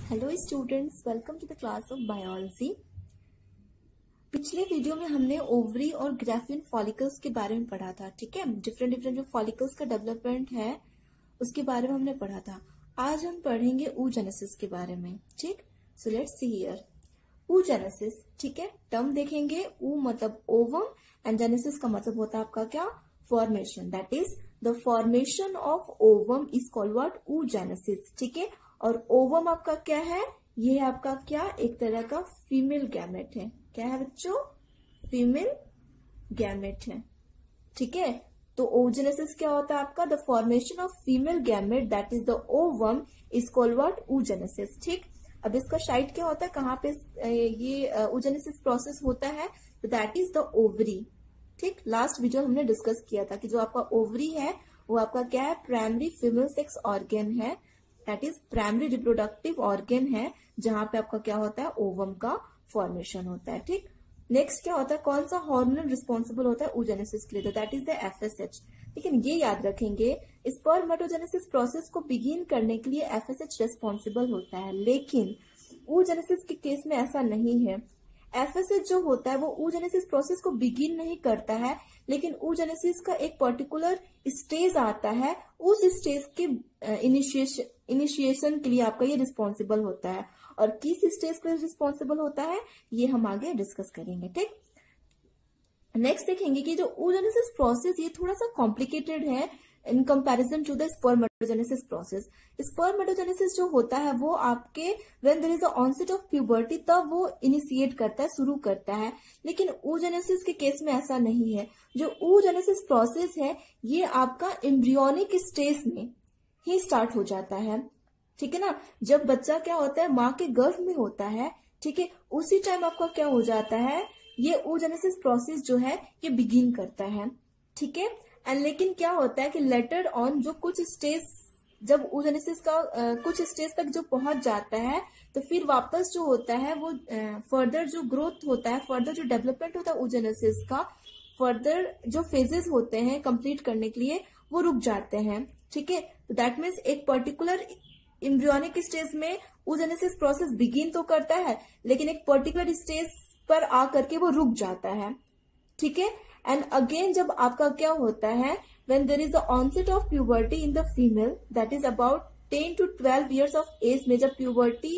Hello students, welcome to the class of biology. पिछले video में हमने ओवरी और ग्राफियन फॉलिकल्स के बारे में पढ़ा था। ठीक है, डिफरेंट डिफरेंट जो फॉलिकल्स का डेवलपमेंट है उसके बारे में हमने पढ़ा था। आज हम पढ़ेंगे oogenesis के बारे में। ठीक, so let's see here oogenesis। ठीक है, टर्म देखेंगे। ऊ मतलब ओवम एंड जेनेसिस का मतलब होता है आपका क्या, formation. That is the formation of ovum is called what, oogenesis। ठीक है, और ओवम आपका क्या है, ये है आपका क्या, एक तरह का फीमेल गैमेट है। क्या है बच्चों, फीमेल गैमेट है। ठीक है, तो oogenesis क्या होता है आपका, the formation of female gamete that is the ovum is called what, oogenesis। ठीक, अब इसका साइट क्या होता है, कहाँ पे ये oogenesis प्रोसेस होता है, तो दैट इज द ओवरी। ठीक, लास्ट वीडियो हमने डिस्कस किया था कि जो आपका ओवरी है वो आपका क्या है, प्राइमरी फीमेल सेक्स ऑर्गन है। That is primary reproductive organ है, जहां पे आपका क्या होता है, ओवम का फॉर्मेशन होता है। ठीक, नेक्स्ट क्या होता है, कौन सा हार्मोन रिस्पॉन्सिबल होता है oogenesis के लिए, दैट इज द FSH। लेकिन ये याद रखेंगे, स्पर्मेटोजेनेसिस प्रोसेस को बिगिन करने के लिए FSH रिस्पॉन्सिबल होता है, लेकिन oogenesis के केस में ऐसा नहीं है। FSH जो होता है वो oogenesis प्रोसेस को बिगिन नहीं करता है, लेकिन oogenesis का एक पर्टिकुलर स्टेज आता है, उस स्टेज के इनिशिएशन के लिए आपका ये रिस्पॉन्सिबल होता है। और किस स्टेज के लिए रिस्पॉन्सिबल होता है ये हम आगे डिस्कस करेंगे। ठीक, नेक्स्ट देखेंगे कि जो oogenesis प्रोसेस ये थोड़ा सा कॉम्प्लिकेटेड है in comparison to the spermatogenesis process. Spermatogenesis जो होता है वो आपके when there is the onset of puberty तब वो इनिशिएट करता है, शुरू करता है, लेकिन oogenesis के केस में ऐसा नहीं है। जो oogenesis प्रोसेस है ये आपका एम्ब्रियोनिक स्टेज में ही स्टार्ट हो जाता है। ठीक है ना, जब बच्चा क्या होता है, माँ के गर्भ में होता है, ठीक है, उसी टाइम आपका क्या हो जाता है, ये oogenesis प्रोसेस जो है ये बिगिन करता है। ठीक है, एंड लेकिन क्या होता है कि लेटर ऑन जो कुछ स्टेज, जब oogenesis का कुछ स्टेज तक जो पहुंच जाता है, तो फिर वापस जो होता है वो फर्दर जो ग्रोथ होता है, फर्दर जो डेवलपमेंट होता है oogenesis का, फर्दर जो फेजेस होते हैं कंप्लीट करने के लिए वो रुक जाते हैं। ठीक है, तो दैट मीन्स एक पर्टिकुलर एम्ब्रियोनिक स्टेज में oogenesis प्रोसेस बिगिन तो करता है, लेकिन एक पर्टिकुलर स्टेज पर आकर के वो रुक जाता है। ठीक है, एंड अगेन जब आपका क्या होता है, when there is the onset of puberty in the female, that is about 10 to 12 years of age में जब puberty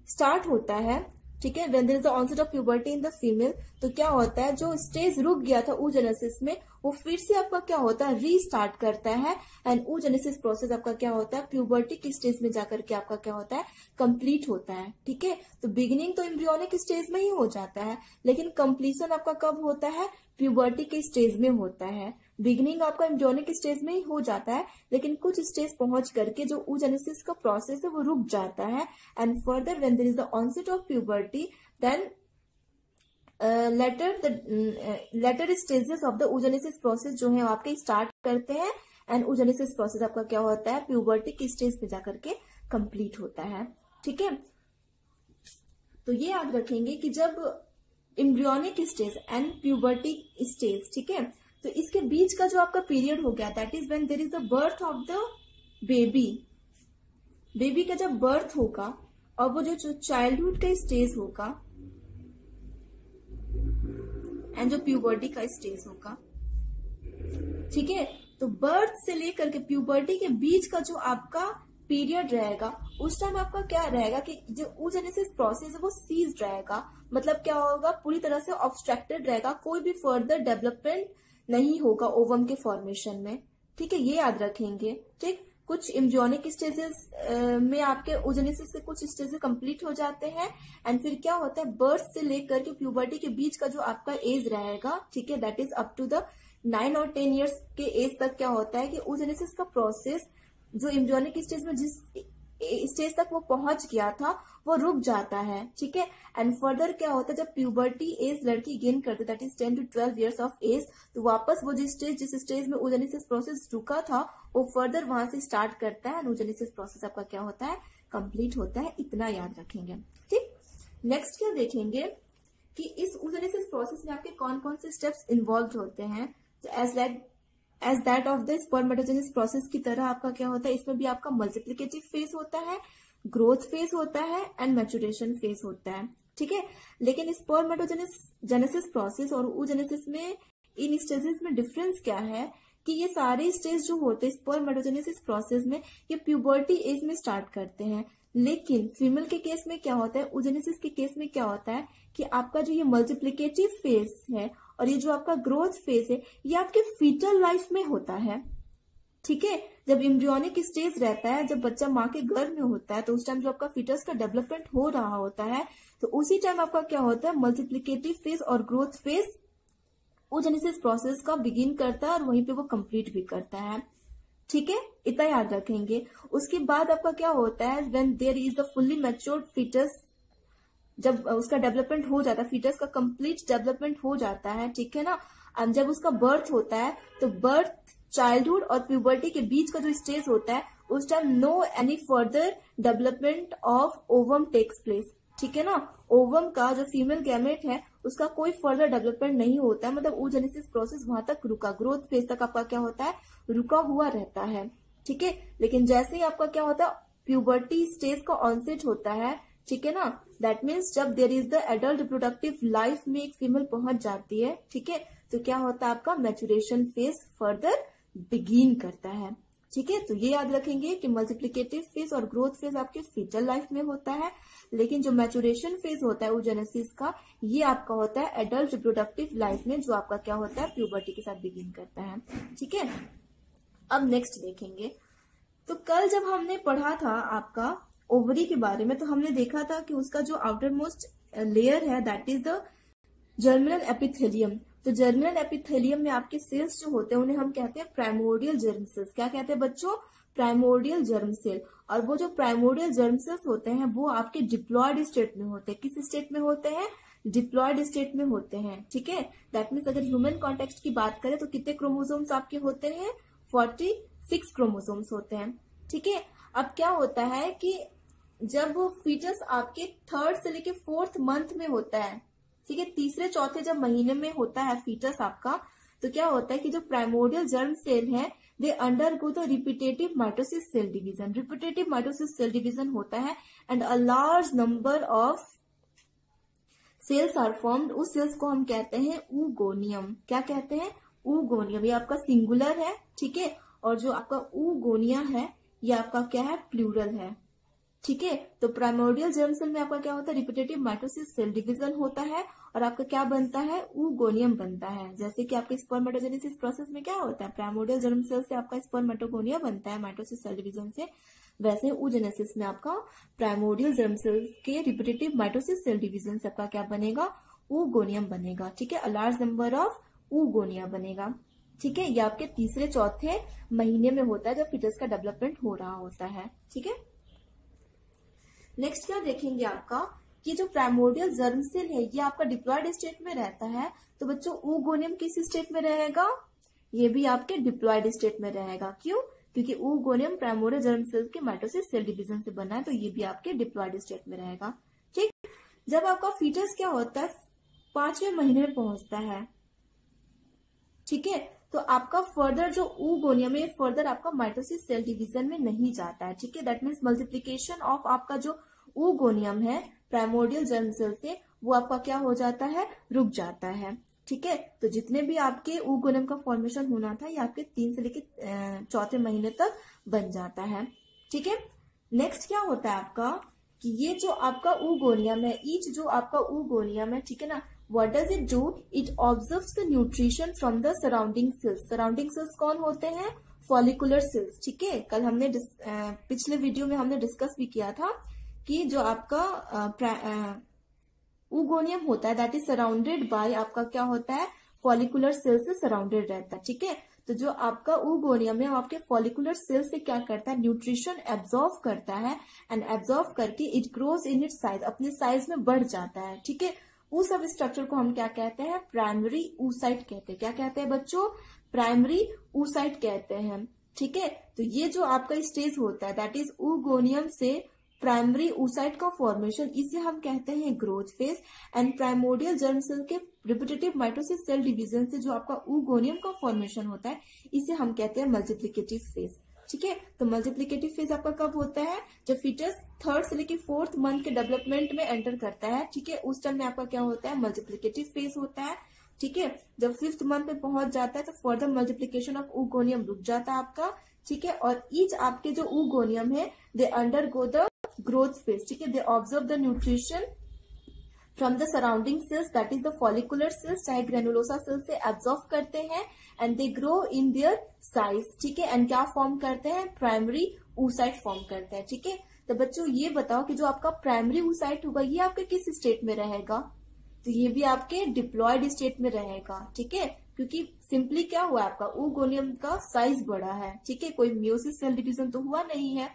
स्टार्ट होता है, ठीक है, when there is the onset of puberty in the female, तो क्या होता है, जो स्टेज रुक गया था oogenesis में वो फिर से आपका क्या होता है, रीस्टार्ट करता है। एंड oogenesis प्रोसेस आपका क्या होता है, प्यूबर्टी की स्टेज में जाकर के आपका क्या होता है, कंप्लीट होता है। ठीक है, तो बिगिनिंग तो एम्ब्रियोनिक स्टेज में ही हो जाता है, लेकिन कंप्लीशन आपका कब होता है, प्यूबर्टी के स्टेज में होता है। बिगिनिंग आपका एम्ब्रियोनिक स्टेज में ही हो जाता है, लेकिन कुछ स्टेज पहुंच करके जो oogenesis का प्रोसेस है वो रुक जाता है। And further when there is the onset of puberty, then later stages of the oogenesis process जो है आपके स्टार्ट करते हैं। एंड oogenesis प्रोसेस आपका क्या होता है, प्यूबर्टी की स्टेज पे जाकर के कंप्लीट होता है। ठीक है, तो ये याद रखेंगे कि जब embryonic stage and puberty stage, ठीक है, तो इसके बीच का जो आपका पीरियड हो गया, that is when there is the birth of the baby. Baby का जब बर्थ होगा और वो जो चाइल्डहुड का स्टेज होगा एंड जो प्यूबर्टी का स्टेज होगा, ठीक है, तो बर्थ से लेकर के प्यूबर्टी के बीच का जो आपका पीरियड रहेगा, उस टाइम आपका क्या रहेगा कि जो oogenesis प्रोसेस है वो सीज रहेगा। मतलब क्या होगा, पूरी तरह से ऑब्स्ट्रक्टेड रहेगा, कोई भी फर्दर डेवलपमेंट नहीं होगा ओवम के फॉर्मेशन में। ठीक है, ये याद रखेंगे। ठीक, कुछ एम्ब्रियोनिक स्टेजेस में आपके oogenesis के कुछ स्टेजेस कंप्लीट हो जाते हैं, एंड फिर क्या होता है, बर्थ से लेकर के प्यूबर्टी के बीच का जो आपका एज रहेगा, ठीक है, that is up to the 9 और 10 ईयर्स के एज तक क्या होता है कि oogenesis का प्रोसेस जो एम्ब्रियोनिक स्टेज में जिस स्टेज तक वो पहुंच गया था वो रुक जाता है। ठीक है, एंड फर्दर क्या होता है, जब प्यूबर्टी एज लड़की गेन करती है, that is 10 to 12 years of age, तो वापस वो जिस स्टेज में oogenesis प्रोसेस रुका था वो फर्दर वहां से स्टार्ट करता है, oogenesis प्रोसेस आपका क्या होता है, कंप्लीट होता है। इतना याद रखेंगे। ठीक, नेक्स्ट क्या देखेंगे कि इस oogenesis प्रोसेस में आपके कौन कौन से स्टेप्स इन्वॉल्व होते हैं। तो as that of the spermatogenesis process की तरह आपका क्या होता है, इसमें भी आपका मल्टीप्लिकेटिव फेज होता है, ग्रोथ फेज होता है एंड मैच्योरेशन फेज होता है, ठीक है। लेकिन स्पर्मेटोजेनेसिस प्रोसेस और oogenesis में इन स्टेजेस में डिफरेंस क्या है कि ये सारे स्टेज जो होते हैं स्पर्मेटोजेनेसिस प्रोसेस में ये प्यूबर्टी एज में स्टार्ट करते हैं। लेकिन फीमेल के केस में क्या होता है, oogenesis के केस में क्या होता है कि आपका जो ये मल्टीप्लिकेटिव फेज है और ये जो आपका ग्रोथ फेज है ये आपके फीटल लाइफ में होता है, ठीक है। जब एम्ब्रियोनिक स्टेज रहता है, जब बच्चा माँ के गर्भ में होता है, तो उस टाइम जो आपका फीटस का डेवलपमेंट हो रहा होता है, तो उसी टाइम आपका क्या होता है, मल्टीप्लिकेटिव फेज और ग्रोथ फेज oogenesis प्रोसेस का बिगिन करता है और वहीं पे वो कंप्लीट भी करता है, ठीक है। इतना याद रखेंगे। उसके बाद आपका क्या होता है, when there is a fully matured foetus, जब उसका डेवलपमेंट हो जाता है, फीटस का कंप्लीट डेवलपमेंट हो जाता है, ठीक है ना। जब उसका बर्थ होता है तो बर्थ, चाइल्डहुड और प्यूबर्टी के बीच का जो स्टेज होता है उस time no any further development of ovum takes place, ठीक है ना। ओवम का जो फीमेल गैमेट है उसका कोई फर्दर डेवलपमेंट नहीं होता है, मतलब oogenesis प्रोसेस वहां तक रुका, ग्रोथ फेज तक आपका क्या होता है, रुका हुआ रहता है, ठीक है। लेकिन जैसे ही आपका क्या होता है, प्यूबर्टी स्टेज का ऑनसेट होता है, ठीक है ना, दैट मीन्स जब there is the adult reproductive life में एक फीमेल पहुंच जाती है, ठीक है, तो क्या होता है, आपका मैच्योरेशन फेज फर्दर बिगिन करता है, ठीक है। तो ये याद रखेंगे कि मल्टीप्लिकेटिव फेज और ग्रोथ फेज आपके फीटल लाइफ में होता है, लेकिन जो मैच्योरेशन फेज होता है oogenesis का, ये आपका होता है एडल्ट रिप्रोडक्टिव लाइफ में, जो आपका क्या होता है, प्यूबर्टी के साथ बिगिन करता है, ठीक है। अब नेक्स्ट देखेंगे। तो कल जब हमने पढ़ा था आपका ओवरी के बारे में, तो हमने देखा था कि उसका जो आउटर मोस्ट लेयर है that is the germinal epithelium. तो जर्मिनल एपिथेलियम में आपके सेल्स जो होते हैं उन्हें हम कहते हैं प्राइमोर्डियल जर्म सेल्स। क्या कहते हैं बच्चों, प्राइमोर्डियल जर्म सेल। और वो जो प्राइमोर्डियल जर्म सेल्स होते हैं वो आपके डिप्लॉयड स्टेट में होते हैं। किस स्टेट में होते हैं, डिप्लॉयड स्टेट में होते हैं, ठीक है। दैट मीन्स अगर ह्यूमन कॉन्टेक्स्ट की बात करें तो कितने क्रोमोसोम्स आपके होते हैं, 46 क्रोमोसोम्स होते हैं, ठीक है। अब क्या होता है कि जब फीटस आपके 3rd से लेके 4th मंथ में होता है, ठीक है, तीसरे चौथे जब महीने में होता है फीटस आपका, तो क्या होता है कि जो प्राइमोर्डियल जर्म सेल है they undergo the repetitive mitosis cell division. Repetitive mitosis cell division होता है and a large number of cells are formed. उस सेल्स को हम कहते हैं ऊगोनियम। क्या कहते हैं, ऊगोनियम। ये आपका सिंगुलर है, ठीक है, और जो आपका ऊगोनिया है ये आपका क्या है, प्लूरल है, ठीक है। तो प्राइमोर्डियल जर्म सेल में आपका क्या होता है, रिपीटेटिव माइटोसिस सेल डिवीजन होता है और आपका क्या बनता है, ऊगोनियम बनता है। जैसे कि आपके स्पर्मेटोजेनेसिस प्रोसेस में क्या होता है, प्राइमोर्डियल जर्म सेल से आपका स्पर्मेटोगोनिया बनता है माइटोसिस सेल डिवीजन से, वैसे oogenesis में आपका प्राइमोर्डियल जर्म सेल के रिपीटेटिव माइटोसिस सेल डिवीजन से आपका क्या बनेगा, ऊगोनियम बनेगा, ठीक है। अ लार्ज नंबर ऑफ ऊगोनिया बनेगा, ठीक है। ये आपके तीसरे चौथे महीने में होता है जब फीटस का डेवलपमेंट हो रहा होता है, ठीक है। नेक्स्ट क्या देखेंगे आपका कि जो प्राइमोर्डियल जर्म सेल है ये आपका डिप्लॉयड स्टेट में रहता है। तो बच्चों ऊगोनियम किस स्टेट में रहेगा, ये भी आपके डिप्लॉयड स्टेट में रहेगा। क्यों, क्योंकि ऊगोनियम प्राइमोर्डियल जर्म सेल के माइटोसिस सेल डिवीजन से बना है, तो ये भी आपके डिप्लॉयड स्टेट में रहेगा, ठीक। जब आपका फीटस क्या होता है, 5वें महीने में पहुंचता है, ठीक है, तो आपका फर्दर जो ऊगोनियम है फर्दर आपका माइटोसिस सेल डिवीजन में नहीं जाता है, ठीक है। दैट मीन्स मल्टीप्लीकेशन ऑफ आपका जो ऊगोनियम है प्राइमोर्डियल जर्म सेल से, वो आपका क्या हो जाता है, रुक जाता है, ठीक है। तो जितने भी आपके ऊगोनियम का फॉर्मेशन होना था ये आपके 3 से लेके 4थे महीने तक बन जाता है, ठीक है। नेक्स्ट क्या होता है आपका कि ये जो आपका ऊगोनियम है, ईच जो आपका ऊगोनियम है, ठीक है ना, what does it do, it observes the nutrition from the surrounding cells। surrounding cells कौन होते हैं, फॉलिकुलर सेल्स, ठीक है। कल हमने पिछले वीडियो में हमने डिस्कस भी किया था कि जो आपका ऊगोनियम होता है दैट इज सराउंडेड बाय आपका क्या होता है, फॉलिकुलर सेल से सराउंडेड रहता है, ठीक है। तो जो आपका ऊगोनियम है वो आपके फॉलिकुलर सेल से क्या करता है, न्यूट्रिशन एब्जॉर्व करता है एंड एब्जॉर्व करके it grows in it size, अपने साइज में बढ़ जाता है, ठीक है। उस सब स्ट्रक्चर को हम क्या कहते हैं, प्राइमरी oocyte कहते हैं। क्या कहते हैं बच्चों, प्राइमरी oocyte कहते हैं, ठीक है। तो ये जो आपका स्टेज होता है दैट इज ऊगोनियम से प्राइमरी oocyte का फॉर्मेशन, इसे हम कहते हैं growth phase. And primordial germ cell के रिपीटेटिव माइटोसिस सेल डिवीजन से जो आपका ऊगोनियम का फॉर्मेशन होता है इसे हम कहते हैं मल्टीप्लिकेटिव फेज। ठीक है। तो मल्टीप्लिकेटिव फेज आपका कब होता है, जब फीटस 3rd से लेकर 4th मंथ के डेवलपमेंट में एंटर करता है, ठीक है, उस टाइम में आपका क्या होता है, मल्टीप्लिकेटिव फेज होता है, ठीक है। जब 5th मंथ में पहुंच जाता है तो फर्दर मल्टीप्लिकेशन ऑफ oogonia रुक जाता है आपका, ठीक है। और ईच आपके जो oogonia है they undergo the growth phase, ठीक है, they observe the nutrition from the surrounding cells that is the follicular cells, चाहे ग्रेनुलोसा सेल्स से एब्जॉर्व करते हैं and they grow in their size, ठीक है। एंड क्या फॉर्म करते हैं, प्राइमरी oocyte फॉर्म करते हैं, ठीक है। तो बच्चों ये बताओ कि जो आपका प्राइमरी oocyte होगा ये आपके किस स्टेट में रहेगा, तो ये भी आपके डिप्लॉयड स्टेट में रहेगा, ठीक है, क्योंकि सिंपली क्या हुआ आपका oogonia का साइज बढ़ा है, ठीक है, कोई म्यूसिस सेल डिवीजन तो हुआ नहीं है,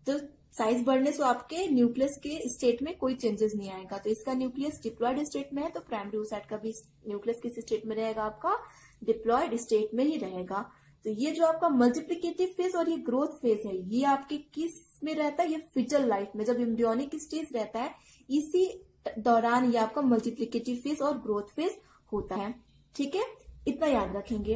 तो साइज बढ़ने से आपके न्यूक्लियस के स्टेट में कोई चेंजेस नहीं आएगा। तो इसका न्यूक्लियस डिप्लॉयड स्टेट में है, तो प्राइमरी oocyte का भी न्यूक्लियस किस स्टेट में रहेगा, आपका डिप्लॉयड स्टेट में ही रहेगा। तो ये जो आपका मल्टीप्लिकेटिव फेज और ये ग्रोथ फेज है, ये आपके किस में रहता है, ये फीटल लाइफ में, जब एम्ब्रियोनिक स्टेज रहता है इसी दौरान ये आपका मल्टीप्लिकेटिव फेज और ग्रोथ फेज होता है, ठीक है, इतना याद रखेंगे।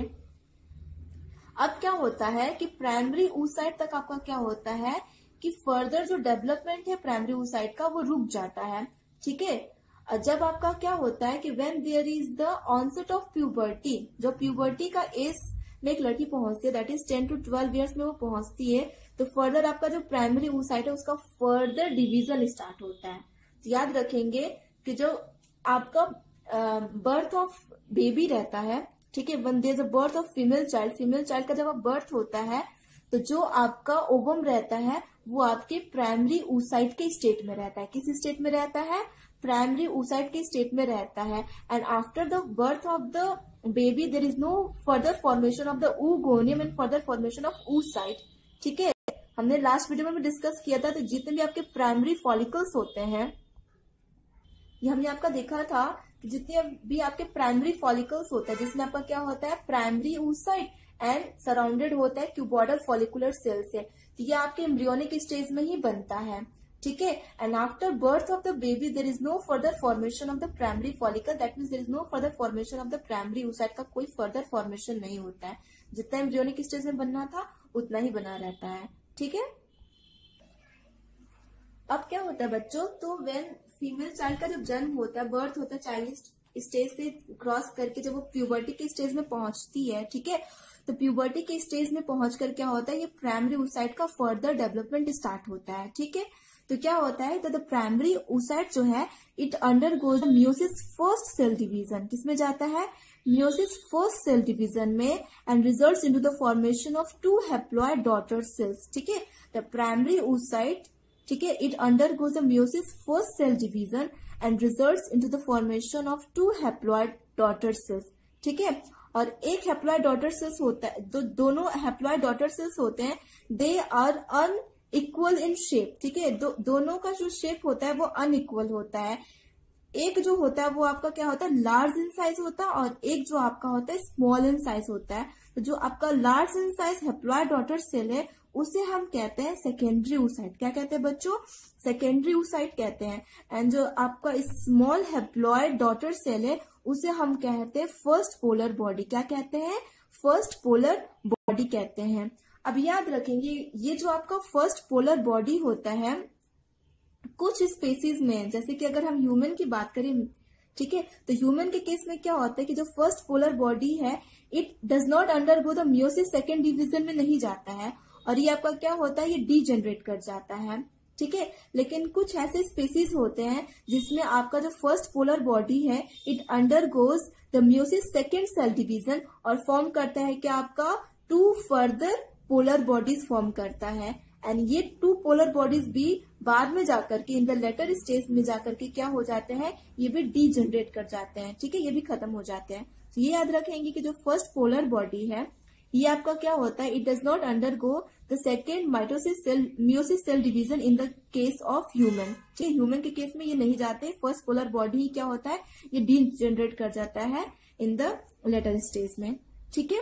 अब क्या होता है कि प्राइमरी oocyte तक आपका क्या होता है कि फर्दर जो डेवलपमेंट है प्राइमरी oocyte का वो रुक जाता है, ठीक है। जब आपका क्या होता है कि when there is the onset of puberty, जब प्यूबर्टी का एज में एक लड़की पहुंचती है, दैट इज 10 to 12 ईयर्स में वो पहुंचती है, तो फर्दर आपका जो प्राइमरी oocyte है उसका फर्दर डिवीजन स्टार्ट होता है। तो याद रखेंगे कि जो आपका बर्थ ऑफ बेबी रहता है, ठीक है, when there is a birth of female child का जब बर्थ होता है तो जो आपका ओवम रहता है वो आपके प्राइमरी oocyte के स्टेट में रहता है, किस स्टेट में रहता है, प्राइमरी oocyte के स्टेट में रहता है। And after the birth of the baby there is no further formation of the oogonia and further formation of oocyte, ठीक है। हमने लास्ट वीडियो में भी डिस्कस किया था, तो जितने भी आपके प्राइमरी फॉलिकल्स होते हैं, ये हमने आपका देखा था कि जितने भी आपके प्राइमरी फॉलिकल्स होता है जिसमें आपका क्या होता है, प्राइमरी oocyte एंड सराउंडेड होता है क्यूबॉइडल फॉलिकुलर सेल से, तो ये आपके एम्ब्रियोनिक स्टेज में ही बनता है, ठीक है। And after birth of the baby there is no further formation of the primary follicle, that means there is no further formation of the primary oocyte का कोई फर्दर फॉर्मेशन नहीं होता है, जितना एम्ब्रियोनिक स्टेज में बनना था उतना ही बना रहता है, ठीक है। अब क्या होता है बच्चों, तो व्हेन फीमेल चाइल्ड का जब जन्म होता है, बर्थ होता है, चाइल्ड स्टेज से क्रॉस करके जब वो प्यूबर्टी के स्टेज में पहुंचती है, ठीक है, तो प्यूबर्टी के स्टेज में पहुंचकर क्या होता है, ये प्राइमरी oocyte का फर्दर डेवलपमेंट स्टार्ट होता है, ठीक है। तो क्या होता है, तो द प्राइमरी oocyte जो है it undergoes meiosis first cell division, किसमें जाता है, मियोसिस फर्स्ट सेल डिवीजन में, and results into the formation of 2 haploid daughter cells, ठीक है। द प्राइमरी oocyte, ठीक है, it undergoes the meiosis first cell division and results into the formation of 2 haploid daughter cells, ठीक है। और एक haploid daughter sales होता है, दोनों हैप्लॉइड डॉटर सेल्स होते हैं, they are unequal in shape, ठीक है, दोनों का जो शेप होता है वो अनइक्वल होता है। एक जो होता है वो आपका क्या होता है, लार्ज इन साइज होता है, और एक जो आपका होता है स्मॉल इन साइज होता है। तो जो आपका large in size haploid daughter cell है उसे हम कहते हैं सेकेंडरी oocyte, क्या कहते हैं बच्चों, सेकेंडरी oocyte कहते हैं। एंड जो आपका स्मॉल हैप्लॉइड डॉटर सेल है उसे हम कहते हैं फर्स्ट पोलर बॉडी, क्या कहते हैं, फर्स्ट पोलर बॉडी कहते हैं। अब याद रखेंगे ये जो आपका फर्स्ट पोलर बॉडी होता है कुछ स्पेसीज में, जैसे कि अगर हम ह्यूमन की बात करें, ठीक है, तो ह्यूमन के केस में क्या होता है कि जो फर्स्ट पोलर बॉडी है it does not undergo the meiosis second division में नहीं जाता है, और ये आपका क्या होता है, ये डीजेनरेट कर जाता है, ठीक है। लेकिन कुछ ऐसे स्पेसीज होते हैं जिसमें आपका जो फर्स्ट पोलर बॉडी है it undergoes the meiosis second cell division और फॉर्म करता है क्या आपका 2 फर्दर पोलर बॉडीज फॉर्म करता है। एंड ये 2 पोलर बॉडीज भी बाद में जाकर के इन द लेटर स्टेज में जाकर के क्या हो जाते हैं, ये भी डीजेनरेट कर जाते हैं, ठीक है, ये भी खत्म हो जाते हैं। तो ये याद रखेंगे कि जो फर्स्ट पोलर बॉडी है ये आपका क्या होता है, it does not undergo the second meiosis cell division in the case of human, ठीक है, ह्यूमन के केस में ये नहीं जाते, फर्स्ट पोलर बॉडी ही क्या होता है, ये डीजेनरेट कर जाता है इन द लेटर स्टेज में, ठीक है।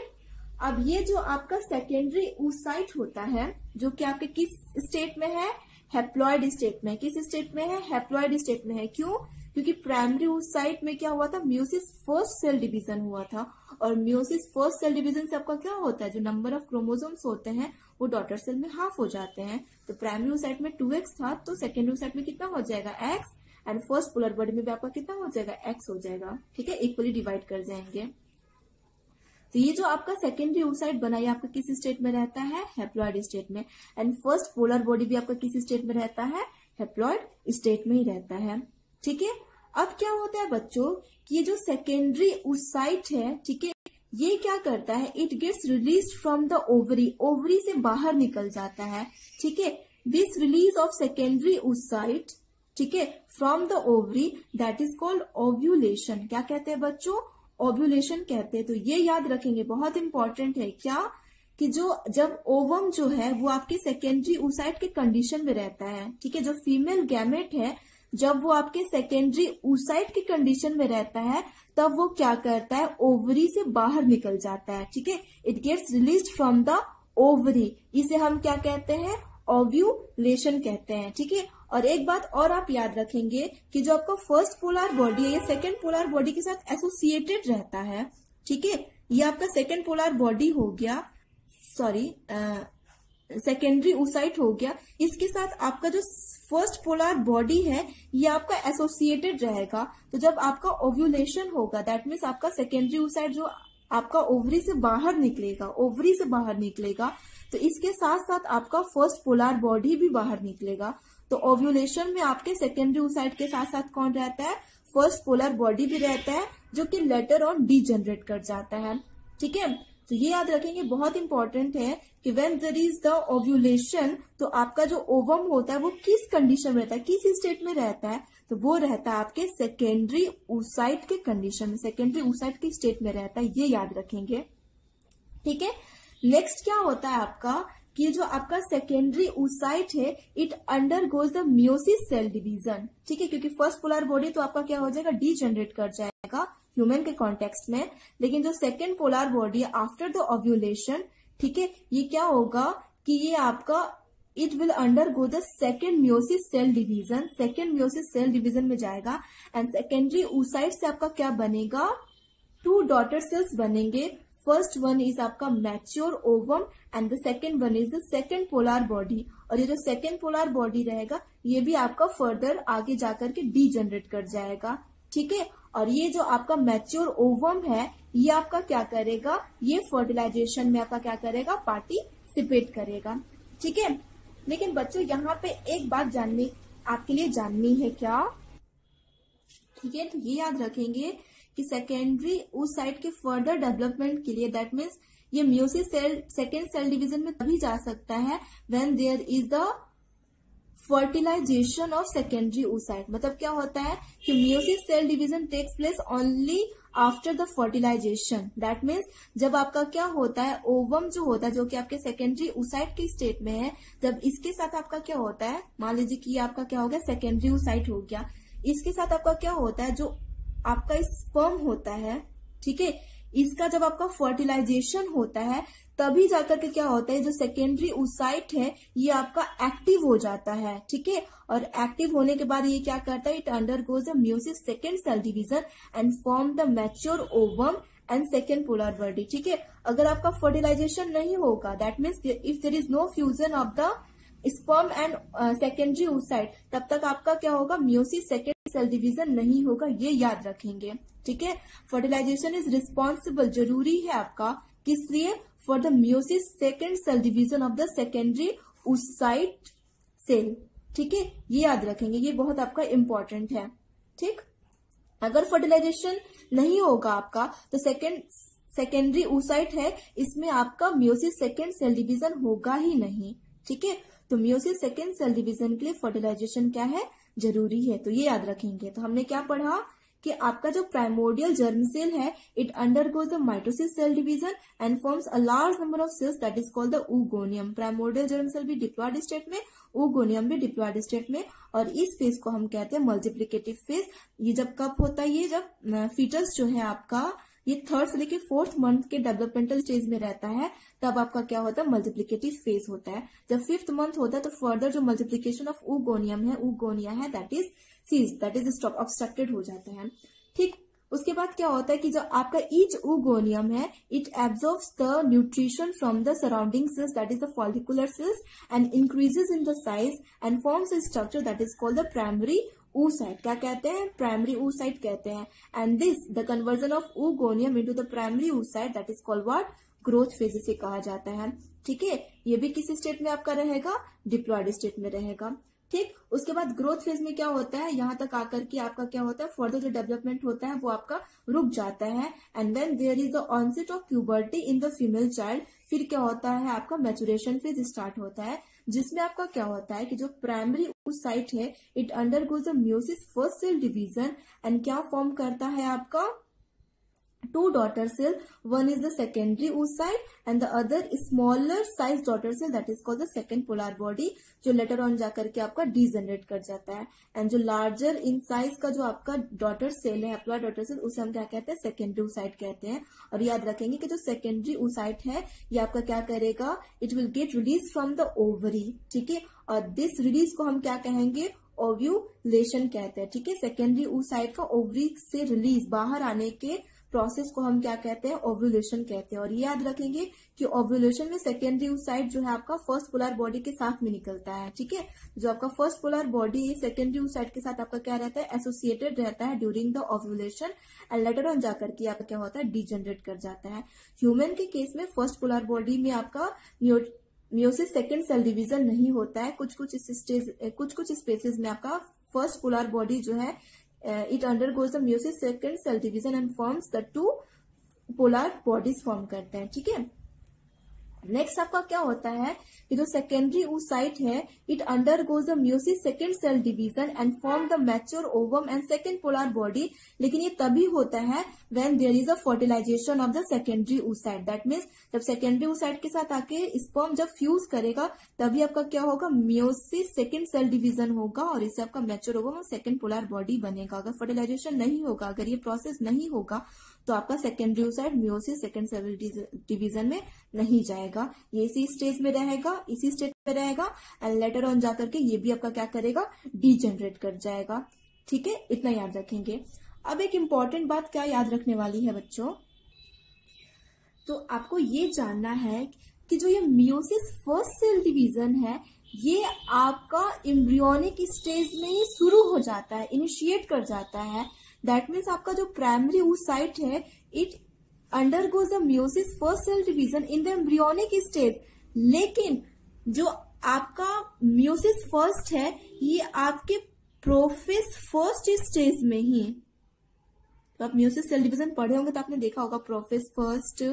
अब ये जो आपका सेकेंडरी oocyte होता है जो कि आपके किस स्टेट में है, हैप्लॉइड स्टेट में, किस स्टेट में है, हैप्लॉइड स्टेट में है। क्यों, क्योंकि प्राइमरी oocyte में क्या हुआ था, मियोसिस फर्स्ट सेल डिवीजन हुआ था, और मियोसिस फर्स्ट सेल डिवीजन से आपका क्या होता है, जो नंबर ऑफ क्रोमोसोम्स होते हैं वो डॉटर सेल में हाफ हो जाते हैं। तो प्राइमरी oocyte में 2x था, तो सेकेंडरी oocyte में कितना हो जाएगा x, and first polar body में भी आपका कितना हो जाएगा x हो जाएगा। ठीक है, इक्वली डिवाइड कर जाएंगे। तो ये जो आपका सेकेंडरी oocyte बना, ये आपका किस स्टेट में रहता है, हैप्लॉइड स्टेट में, एंड फर्स्ट पोलर बॉडी भी आपका किस स्टेट में रहता है, हैप्लॉइड स्टेट में ही रहता है। ठीक है, अब क्या होता है बच्चों कि ये जो सेकेंडरी oocyte है, ठीक है, ये क्या करता है, it gets release from the ovary, ovary से बाहर निकल जाता है। ठीक है, this release of secondary oocyte, ठीक है, from the ovary, that is called ovulation. क्या कहते हैं बच्चों, ओव्यूलेशन कहते हैं। तो ये याद रखेंगे, बहुत इंपॉर्टेंट है क्या, कि जो जब ओवम जो है वो आपके सेकेंडरी oocyte के कंडीशन में रहता है। ठीक है, जो फीमेल गैमेट है जब वो आपके सेकेंडरी oocyte की कंडीशन में रहता है, तब वो क्या करता है, ओवरी से बाहर निकल जाता है। ठीक है, it gets release from the ovary, इसे हम क्या कहते हैं, ओव्यूलेशन कहते हैं। ठीक है, और एक बात और आप याद रखेंगे कि जो आपका फर्स्ट पोलर बॉडी है, ये सेकेंड पोलर बॉडी के साथ एसोसिएटेड रहता है। ठीक है, ये आपका सेकेंड पोलर बॉडी हो गया, सॉरी सेकेंडरी oocyte हो गया, इसके साथ आपका जो फर्स्ट पोलर बॉडी है ये आपका एसोसिएटेड रहेगा। तो जब आपका ओव्यूलेशन होगा, दैट मीन्स आपका सेकेंडरी oocyte जो आपका ओवरी से बाहर निकलेगा, ओवरी से बाहर निकलेगा, तो इसके साथ साथ आपका फर्स्ट पोलर बॉडी भी बाहर निकलेगा। तो ओव्यूलेशन में आपके सेकेंडरी oocyte के साथ साथ कौन रहता है, फर्स्ट पोलर बॉडी भी रहता है, जो कि लेटर ऑन डीजनरेट कर जाता है। ठीक है, तो ये याद रखेंगे, बहुत इंपॉर्टेंट है कि when there is the ovulation, तो आपका जो ओवम होता है वो किस कंडीशन में रहता है, किस स्टेट में रहता है, तो वो रहता है आपके सेकेंडरी oocyte के कंडीशन में, सेकेंडरी oocyte की स्टेट में रहता है, ये याद रखेंगे। ठीक है, नेक्स्ट क्या होता है आपका कि जो आपका सेकेंडरी oocyte है, it undergoes the meiosis cell division. ठीक है, क्योंकि फर्स्ट पोलर बॉडी तो आपका क्या हो जाएगा, डीजनरेट कर जाएगा ह्यूमन के कॉन्टेक्स्ट में, लेकिन जो सेकेंड पोलर बॉडी है आफ्टर द ओव्यूलेशन, ठीक है, ये क्या होगा कि ये आपका it will undergo the second meiosis cell division, second meiosis cell division में जाएगा, एंड सेकेंडरी oocyte से आपका क्या बनेगा, 2 डॉटर सेल्स बनेंगे। फर्स्ट वन इज आपका mature ovum and the second one is the second polar body, और ये जो सेकेंड पोलर बॉडी रहेगा ये भी आपका फर्दर आगे जाकर के डीजनरेट कर जाएगा। ठीक है, और ये जो आपका मैच्योर ओवम है ये आपका क्या करेगा, ये फर्टिलाइजेशन में आपका क्या करेगा, पार्टिसिपेट करेगा। ठीक है, लेकिन बच्चों यहाँ पे एक बात आपके लिए जाननी है क्या, ठीक है, तो ये याद रखेंगे कि सेकेंडरी oocyte के फर्दर डेवलपमेंट के लिए, दैट मीन्स ये meiosis cell second cell division में तभी जा सकता है when there is the fertilisation of secondary oocyte। मतलब क्या होता है कि meiosis cell division takes place only after the fertilisation, that means जब आपका क्या होता है, ओवम जो होता है जो कि आपके सेकेंडरी oocyte की स्टेट में है, जब इसके साथ आपका क्या होता है, मान लीजिए कि आपका क्या हो गया, सेकेंडरी oocyte हो गया, इसके साथ आपका क्या होता है, जो आपका स्पर्म होता है, ठीक है, इसका जब आपका फर्टिलाइजेशन होता है तभी जाकर के क्या होता है, जो सेकेंडरी oocyte है ये आपका एक्टिव हो जाता है। ठीक है, और एक्टिव होने के बाद ये क्या करता है, it undergoes the meiosis second cell division and form the mature ovum and second polar body. ठीक है, अगर आपका फर्टिलाइजेशन नहीं होगा, that means if there is no fusion of the sperm and secondary oocyte, तब तक आपका क्या होगा, मियोसिस सेकेंड सेल डिवीजन नहीं होगा, ये याद रखेंगे। ठीक है, फर्टिलाइजेशन इज रिस्पॉन्सिबल, जरूरी है आपका, किस लिए, for the meiosis second cell division of the secondary oocyte cell. ठीक है, ये याद रखेंगे, ये बहुत आपका इंपॉर्टेंट है। ठीक, अगर फर्टिलाइजेशन नहीं होगा आपका तो सेकेंडरी oocyte है, इसमें आपका मियोसिस सेकेंड सेल डिवीजन होगा ही नहीं। ठीक है, तो मियोसिस सेकेंड सेल डिवीजन के लिए फर्टिलाइजेशन क्या है, जरूरी है, तो ये याद रखेंगे। तो हमने क्या पढ़ा कि आपका जो प्राइमोर्डियल जर्म सेल है, it undergoes the mitosis cell division and forms a large number of cells, that is called the oogoneum। Primordial germ cell भी डिप्लॉयड स्टेट में, oogoneum भी डिप्लॉयड स्टेट में, और इस फेज को हम कहते हैं मल्टीप्लिकेटिव फेज। ये जब कब होता है, ये जब फीटस जो है आपका ये 3rd से लेके 4th मंथ के डेवलपमेंटल स्टेज में रहता है, तब आपका क्या होता है, मल्टीप्लिकेटिव फेज होता है। जब 5th मंथ होता है तो फर्दर जो मल्टीप्लिकेशन ऑफ oogonia है, that is cease, that is stop, obstructed हो जाता है। ठीक, उसके बाद क्या होता है कि जो आपका ईच oogonia है, it absorbs the nutrition from the surrounding cells that is the follicular cells and increases in the size and forms a structure that is called the primary oocyte. क्या कहते हैं? प्राइमरी oocyte कहते हैं. And this the conversion of oogonium into the primary oocyte that is called what? Growth phase इसे कहा जाता है. ठीक है, ये भी किस स्टेट में आपका रहेगा? डिप्लॉयड स्टेट में रहेगा. ठीक, उसके बाद ग्रोथ फेज में क्या होता है, यहां तक आकर के आपका क्या होता है, फर्दर जो डेवलपमेंट होता है वो आपका रुक जाता है. And then there is the onset of puberty in the female child. फिर क्या होता है, आपका मैचुरेशन फेज स्टार्ट होता है, जिसमें आपका क्या होता है कि जो प्राइमरी oocyte है, it undergoes the meiosis first cell division and क्या फॉर्म करता है आपका? two daughter cell. One is the secondary oocyte and the other smaller size daughter cell that is called the second polar body, जो later on जाकर के आपका degenerate कर जाता है. and जो larger in size का जो आपका daughter cell है, haploid daughter cell, उसे हम क्या कहते हैं? secondary oocyte कहते हैं. और याद रखेंगे कि जो secondary oocyte है, ये आपका क्या करेगा? it will get released from the ovary. ठीक है, और this release को हम क्या कहेंगे? ओव्यूलेशन कहते हैं. ठीक है, सेकेंडरी oocyte का ओवरी से रिलीज बाहर आने के प्रोसेस को हम क्या कहते हैं? ओव्यूलेशन कहते हैं. और ये याद रखेंगे कि ओव्यूलेशन में सेकेंडरी oocyte जो है आपका फर्स्ट पोलर बॉडी के साथ में निकलता है. ठीक है, जो आपका first polar body secondary oocyte के साथ आपका क्या रहता है? एसोसिएटेड रहता है during the ovulation and later on जाकर के आपका क्या होता है? डिजेनरेट कर जाता है. ह्यूमन के केस में फर्स्ट पोलर बॉडी में आपका मियोसिस सेकेंड सेल डिवीजन नहीं होता है. कुछ कुछ स्पेसेस में आपका फर्स्ट पोलर बॉडी जो है, it undergoes the meiosis second cell division and forms the two polar bodies form करते हैं. ठीक है, नेक्स्ट आपका क्या होता है कि जो सेकेंडरी oocyte है, it undergoes the meiosis second cell division and form the mature ovum and second polar body. लेकिन ये तभी होता है when there is a fertilisation of the secondary oocyte. That means जब सेकेंडरी oocyte के साथ आके स्पर्म जब फ्यूज करेगा, तभी आपका क्या होगा? मियोसिस सेकेंड सेल डिवीजन होगा और इससे आपका मैच्योर ओवम और सेकेंड पोलर बॉडी बनेगा. अगर फर्टिलाइजेशन नहीं होगा, अगर ये प्रोसेस नहीं होगा, तो आपका secondary oocyte meiosis second cell division में नहीं जाएगा. ये इसी स्टेज में रहेगा, इसी स्टेज में रहेगा एंड लेटर ऑन जाकर के ये भी आपका क्या करेगा? डीजेनरेट कर जाएगा. ठीक है, इतना याद रखेंगे. अब एक इंपॉर्टेंट बात क्या याद रखने वाली है बच्चों, तो आपको ये जानना है कि जो ये मियोसिस फर्स्ट सेल डिवीजन है, ये आपका एम्ब्रियोनिक स्टेज में ही शुरू हो जाता है, इनिशिएट कर जाता है. दैट मीन्स आपका जो प्राइमरी oocyte है, it undergoes the meiosis first cell division in the embryonic stage. लेकिन जो आपका मियोसिस फर्स्ट है, ये आपके प्रोफेस फर्स्ट स्टेज में ही, तो आप मियोसिस सेल डिवीजन पढ़े होंगे तो आपने देखा होगा प्रोफेस फर्स्ट,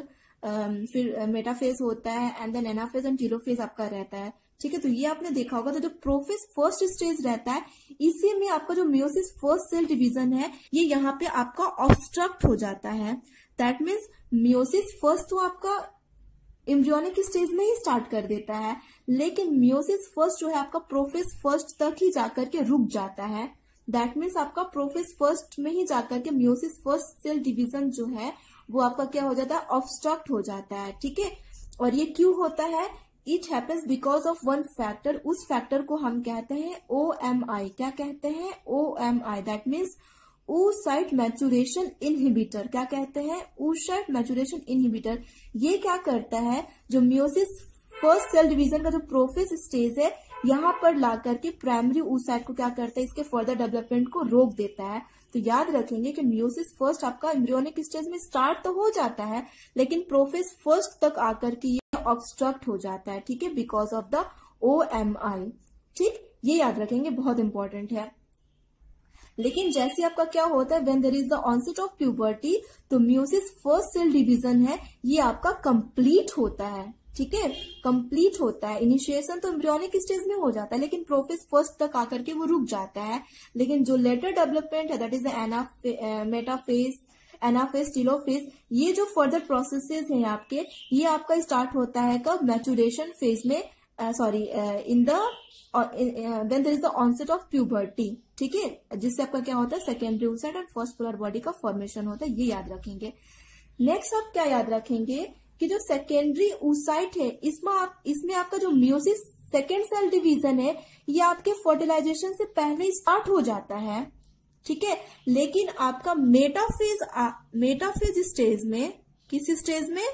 फिर मेटाफेज होता है and then anaphase and telophase आपका रहता है. ठीक है, तो ये आपने देखा होगा. तो जो प्रोफेस फर्स्ट स्टेज रहता है, इसी में आपका जो मियोसिस फर्स्ट सेल डिवीजन है, ये यहाँ पे आपका ऑब्स्ट्रक्ट हो जाता है. दैट मीन्स मियोसिस फर्स्ट तो आपका एम्ब्रियोनिक स्टेज में ही स्टार्ट कर देता है, लेकिन मियोसिस फर्स्ट जो है आपका प्रोफेस फर्स्ट तक ही जाकर के रुक जाता है. दैट मीन्स आपका प्रोफेस फर्स्ट में ही जाकर के मियोसिस फर्स्ट सेल डिवीजन जो है वो आपका क्या हो जाता है? ऑब्स्ट्रक्ट हो जाता है. ठीक है, और ये क्यों होता है? It happens because of one factor. उस फैक्टर को हम कहते हैं OMI. क्या कहते हैं? OMI. That means oocyte maturation inhibitor. क्या कहते हैं? oocyte maturation inhibitor. ये क्या करता है? जो मियोसिस फर्स्ट सेल डिवीजन का जो प्रोफेस स्टेज है, यहाँ पर ला करके प्राइमरी oocyte को क्या करता है? इसके फर्दर डेवलपमेंट को रोक देता है. तो याद रखेंगे कि मियोसिस फर्स्ट आपका एम्ब्रियोनिक स्टेज में स्टार्ट तो हो जाता है, लेकिन प्रोफेस फर्स्ट तक आकर के ये ऑब्स्ट्रक्ट हो जाता है. ठीक है, बिकॉज ऑफ द OMI. ठीक, ये याद रखेंगे, बहुत इंपॉर्टेंट है. लेकिन जैसे आपका क्या होता है, when there is the onset of puberty, तो मियोसिस फर्स्ट सेल डिवीजन है, ये आपका कंप्लीट होता है. ठीक है, कंप्लीट होता है. इनिशिएशन तो एम्ब्रियोनिक स्टेज में हो जाता है, लेकिन प्रोफेस फर्स्ट तक आकर के वो रुक जाता है. लेकिन जो लेटर डेवलपमेंट है, that is the metaphase, anaphase, telophase, ये जो फर्दर प्रोसेसेस हैं आपके, ये आपका स्टार्ट होता है कब? मैचुरेशन फेज में, in the then there is the onset of puberty. ठीक है, जिससे आपका क्या होता है? Secondary oocyte and first polar body का फॉर्मेशन होता है. ये याद रखेंगे. नेक्स्ट आप क्या याद रखेंगे कि जो सेकेंडरी oocyte है, इसमें आपका जो मियोसिस सेकेंड सेल डिवीजन है, ये आपके फर्टिलाइजेशन से पहले स्टार्ट हो जाता है. ठीक है। लेकिन आपका मेटाफेज स्टेज में, किस स्टेज में,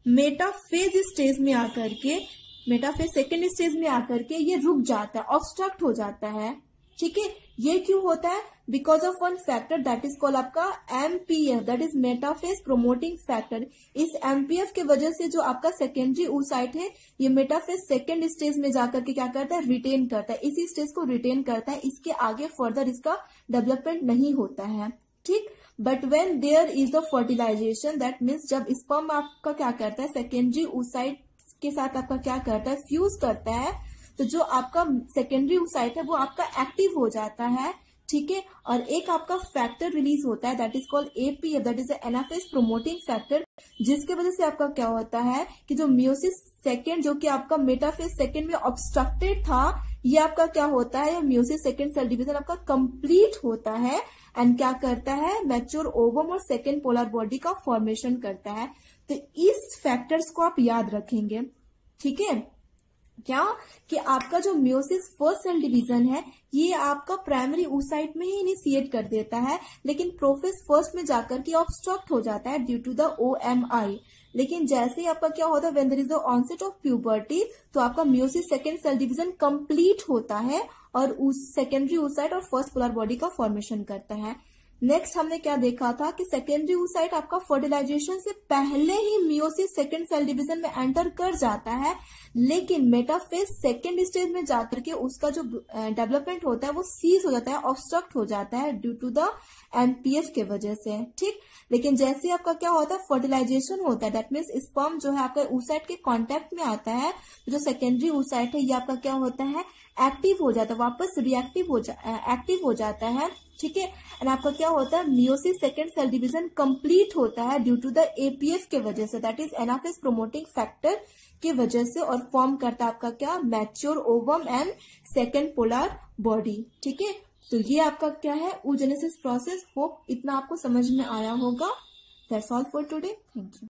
मेटाफेज स्टेज में आकर के, मेटाफेज सेकेंड स्टेज में आकर के ये रुक जाता है, ऑब्स्ट्रक्ट हो जाता है। ठीक है, ये क्यों होता है? Because of one factor that is called आपका MPF, that is metaphase promoting factor. इस एमपीएफ के वजह से जो आपका सेकेंडरी oocyte है, ये मेटाफेज सेकेंड स्टेज में जाकर के क्या करता है? रिटेन करता है, इसी स्टेज को रिटेन करता है, इसके आगे फर्दर इसका डेवलपमेंट नहीं होता है। ठीक, but when there is the fertilisation, that means जब स्पर्म आपका क्या करता है, सेकेंडरी oocyte के साथ आपका क्या करता है? फ्यूज करता है, तो जो आपका सेकेंडरी oocyte है वो आपका एक्टिव हो जाता है। ठीक है, और एक आपका फैक्टर रिलीज होता है that is called APF, that is anaphase promoting factor, जिसके वजह से आपका क्या होता है कि जो मियोसिस सेकेंड, जो कि आपका मेटाफेज सेकेंड में ऑब्स्ट्रक्टेड था, ये आपका क्या होता है? मियोसिस सेकेंड सेल डिवीजन आपका कंप्लीट होता है एंड क्या करता है? मैच्योर ओवम और सेकेंड पोलर बॉडी का फॉर्मेशन करता है। तो इस फैक्टर्स को आप याद रखेंगे। ठीक है, क्या कि आपका जो मियोसिस फर्स्ट सेल डिवीजन है, ये आपका प्राइमरी oocyte में ही इनिशिएट कर देता है, लेकिन प्रोफेज फर्स्ट में जाकर के ऑब्स्ट्रक्ट हो जाता है ड्यू टू द OMI। लेकिन जैसे ही आपका क्या होता है, when there is the onset of puberty, तो आपका meiosis second cell division complete होता है और उस सेकेंडरी oocyte और फर्स्ट पोलर बॉडी का फॉर्मेशन करता है। नेक्स्ट हमने क्या देखा था कि सेकेंडरी oocyte आपका फर्टिलाइजेशन से पहले ही मियोसिस सेकेंड सेल डिवीजन में एंटर कर जाता है, लेकिन मेटाफेज सेकेंड स्टेज में जाकर के उसका जो डेवलपमेंट होता है वो सीज हो जाता है, ऑब्स्ट्रक्ट हो जाता है ड्यू टू द एमपीएफ के वजह से। ठीक, लेकिन जैसे आपका क्या होता है? फर्टिलाइजेशन होता है, दैट मीन्स स्पर्म जो है आपका oocyte के कांटेक्ट में आता है, जो सेकेंडरी oocyte है ये आपका क्या होता है? एक्टिव हो जाता है, वापस रिएक्टिव एक्टिव हो जाता है। ठीक है, एंड आपका क्या होता है? Meiosis second cell division complete होता है ड्यू टू द एपीएफ के वजह से, that is anaphase promoting factor के वजह से, और फॉर्म करता है आपका क्या? Mature ovum and second polar body. ठीक है, तो ये आपका क्या है? oogenesis process. होप इतना आपको समझ में आया होगा। That's all for today, thank you.